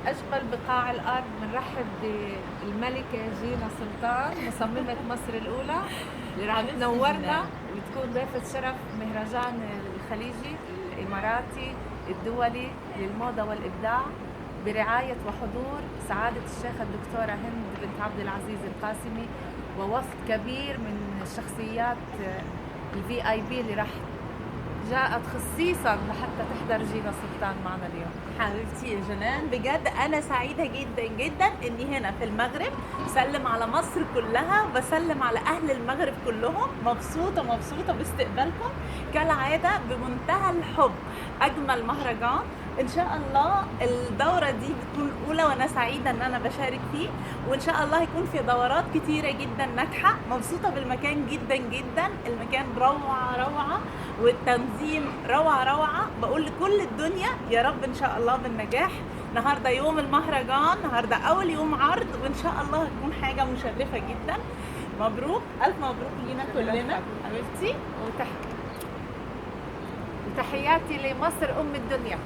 أجمل بقاع الأرض. بنرحب بالملكة جينا سلطان مصممة مصر الأولى اللي راح حبيبتي تنورنا جنان. وتكون ضيفة شرف مهرجان الخليجي الإماراتي الدولي للموضة والإبداع برعاية وحضور سعادة الشيخة الدكتورة هند بنت عبد العزيز القاسمي ووفد كبير من الشخصيات الفي اي بي اللي راح جاءت خصيصا لحتى تحضر جينا سلطان معنا اليوم. حبيبتي يا جنان، بجد انا سعيده جدا جدا اني هنا في المغرب. بسلم على مصر كلها وبسلم على اهل المغرب كلهم. مبسوطه مبسوطه باستقبالكم كالعاده بمنتهى الحب. اجمل مهرجان ان شاء الله. الدوره دي بتكون الاولى وانا سعيده ان انا بشارك فيه، وان شاء الله هيكون في دورات كتيره جدا ناجحه. مبسوطه بالمكان جدا جدا. المكان روعه روعه والتنظيم روعه روعه. بقول لكل الدنيا يا رب ان شاء الله بالنجاح. النهارده يوم المهرجان، النهارده اول يوم عرض، وان شاء الله هتكون حاجه مشرفه جدا. مبروك، الف مبروك لينا كلنا حبيبتي. وتحياتي لمصر ام الدنيا.